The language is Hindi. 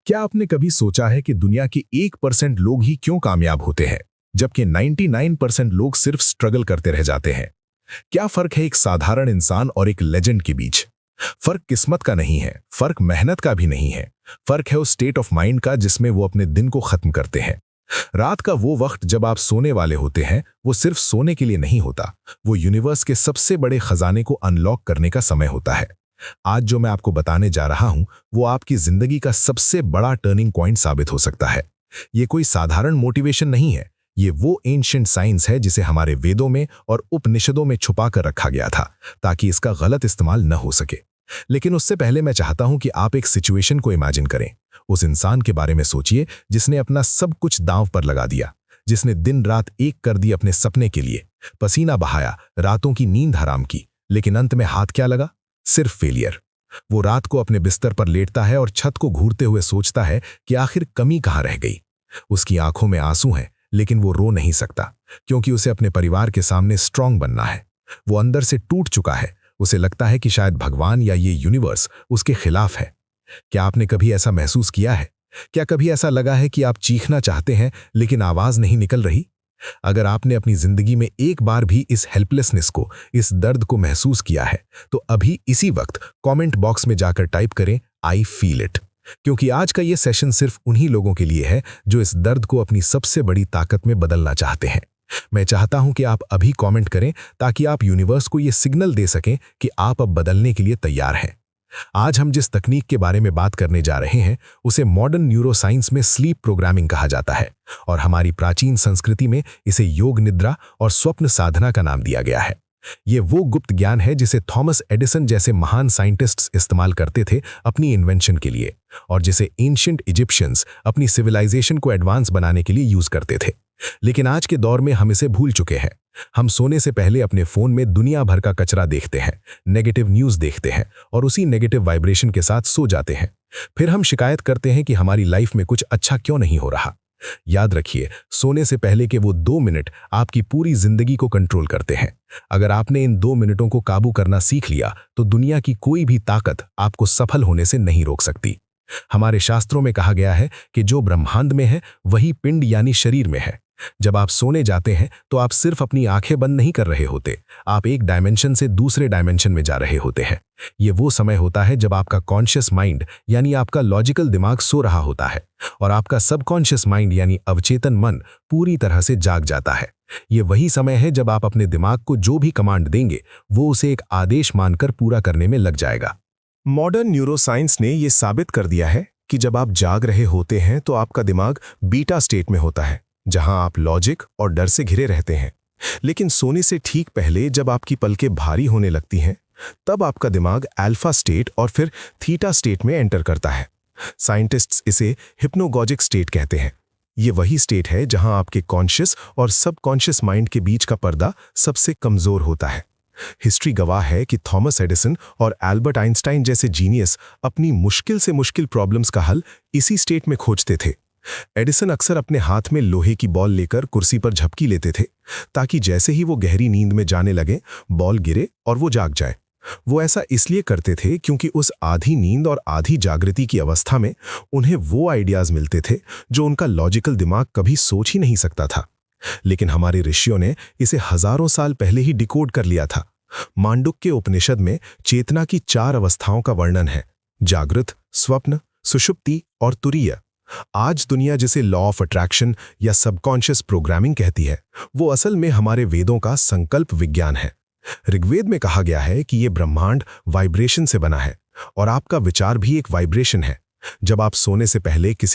क्या आपने कभी सोचा है कि दुनिया के 1% लोग ही क्यों कामयाब होते हैं, जबकि 99% लोग सिर्फ स्ट्रगल करते रह जाते हैं? क्या फर्क है एक साधारण इंसान और एक लेजेंड के बीच? फर्क किस्मत का नहीं है, फर्क मेहनत का भी नहीं है। फर्क है उस स्टेट ऑफ माइंड का जिसमें वो अपने दिन को खत्म करते हैं। रात का वो वक्त जब आप सोने वाले होते हैं, वो सिर्फ सोने के लिए नहीं होता, वो यूनिवर्स के सबसे बड़े खजाने को अनलॉक करने का समय होता है। आज जो मैं आपको बताने जा रहा हूं, वो आपकी जिंदगी का सबसे बड़ा टर्निंग पॉइंट साबित हो सकता है। ये कोई साधारण मोटिवेशन नहीं है, ये वो एंशिएंट साइंस है जिसे हमारे वेदों में और उपनिषदों में छुपा कर रखा गया था, ताकि इसका गलत इस्तेमाल न हो सके। लेकिन उससे पहले मैं चाहता हूं कि आप एक सिचुएशन को इमेजिन करें। उस इंसान के बारे में सोचिए जिसने अपना सब कुछ दांव पर लगा दिया, जिसने दिन रात एक कर दी अपने सपने के लिए, पसीना बहाया, रातों की नींद हराम की, लेकिन अंत में हाथ क्या लगा? सिर्फ फेलियर। वो रात को अपने बिस्तर पर लेटता है और छत को घूरते हुए सोचता है कि आखिर कमी कहां रह गई। उसकी आंखों में आंसू हैं, लेकिन वो रो नहीं सकता, क्योंकि उसे अपने परिवार के सामने स्ट्रांग बनना है। वो अंदर से टूट चुका है। उसे लगता है कि शायद भगवान या ये यूनिवर्स उसके खिलाफ है। क्या आपने कभी ऐसा महसूस किया है? क्या कभी ऐसा लगा है कि आप चीखना चाहते हैं लेकिन आवाज नहीं निकल रही? अगर आपने अपनी जिंदगी में एक बार भी इस हेल्पलेसनेस को, इस दर्द को महसूस किया है, तो अभी इसी वक्त कमेंट बॉक्स में जाकर टाइप करें आई फील इट। क्योंकि आज का ये सेशन सिर्फ उन्हीं लोगों के लिए है जो इस दर्द को अपनी सबसे बड़ी ताकत में बदलना चाहते हैं। मैं चाहता हूं कि आप अभी कमेंट करें, ताकि आप यूनिवर्स को यह सिग्नल दे सकें कि आप अब बदलने के लिए तैयार हैं। आज हम जिस तकनीक के बारे में बात करने जा रहे हैं, उसे मॉडर्न न्यूरोसाइंस में स्लीप प्रोग्रामिंग कहा जाता है, और हमारी प्राचीन संस्कृति में इसे योग निद्रा और स्वप्न साधना का नाम दिया गया है। ये वो गुप्त ज्ञान है जिसे थॉमस एडिसन जैसे महान साइंटिस्ट्स इस्तेमाल करते थे अपनी इन्वेंशन के लिए, और जिसे एंशिएंट इजिप्शियंस अपनी सिविलाइजेशन को एडवांस बनाने के लिए यूज करते थे। लेकिन आज के दौर में हम इसे भूल चुके हैं। हम सोने से पहले अपने फोन में दुनिया भर का कचरा देखते हैं, नेगेटिव न्यूज़ देखते हैं, और उसी नेगेटिव वाइब्रेशन के साथ सो जाते हैं। फिर हम शिकायत करते हैं कि हमारी लाइफ में कुछ अच्छा क्यों नहीं हो रहा। याद रखिए, सोने से पहले के वो 2 मिनट आपकी पूरी जिंदगी को कंट्रोल करते हैं। अगर आपने इन 2 मिनटों को काबू करना सीख लिया, तो दुनिया की कोई भी ताकत आपको सफल होने से नहीं रोक सकती। हमारे शास्त्रों में कहा गया है कि जो ब्रह्मांड में है वही पिंड यानी शरीर में है। जब आप सोने जाते हैं तो आप सिर्फ अपनी आंखें बंद नहीं कर रहे होते, आप एक डायमेंशन से दूसरे डायमेंशन में जा रहे होते हैं। ये वो समय होता है जब आपका कॉन्शियस माइंड यानी आपका लॉजिकल दिमाग सो रहा होता है, और आपका सबकॉन्शियस माइंड यानी अवचेतन मन पूरी तरह से जाग जाता है। ये वही समय है जब आप अपने दिमाग को जो भी कमांड देंगे, वो उसे एक आदेश मानकर पूरा करने में लग जाएगा। मॉडर्न न्यूरोसाइंस ने यह साबित कर दिया है कि जब आप जाग रहे होते हैं तो आपका दिमाग बीटा स्टेट में होता है, जहां आप लॉजिक और डर से घिरे रहते हैं। लेकिन सोने से ठीक पहले जब आपकी पलकें भारी होने लगती हैं, तब आपका दिमाग अल्फा स्टेट और फिर थीटा स्टेट में एंटर करता है। साइंटिस्ट्स इसे हिप्नोगॉजिक स्टेट कहते हैं। ये वही स्टेट है जहां आपके कॉन्शियस और सबकॉन्शियस माइंड के बीच का पर्दा सबसे कमजोर होता है। हिस्ट्री गवाह है कि थॉमस एडिसन और एल्बर्ट आइंस्टाइन जैसे जीनियस अपनी मुश्किल से मुश्किल प्रॉब्लम्स का हल इसी स्टेट में खोजते थे। एडिसन अक्सर अपने हाथ में लोहे की बॉल लेकर कुर्सी पर झपकी लेते थे, ताकि जैसे ही वो गहरी नींद में जाने लगे, बॉल गिरे और वो जाग जाए। वो ऐसा इसलिए करते थे क्योंकि उस आधी नींद और आधी जागृति की अवस्था में उन्हें वो आइडियाज मिलते थे जो उनका लॉजिकल दिमाग कभी सोच ही नहीं सकता था। लेकिन हमारे ऋषियों ने इसे हजारों साल पहले ही डिकोड कर लिया था। मांडुक्य उपनिषद में चेतना की 4 अवस्थाओं का वर्णन है: जागृत, स्वप्न, सुषुप्ति और तुरीय। आज दुनिया जिसे लॉ ऑफ अट्रैक्शन या सबकॉन्शियस प्रोग्रामिंग कहती है, वो असल में हमारे वेदों का संकल्प विज्ञान है। ऋग्वेद में कहा गया है कि ये ब्रह्मांड वाइब्रेशन से बना है, और आपका विचार भी एक वाइब्रेशन है। जब आप सोने से पहले किसी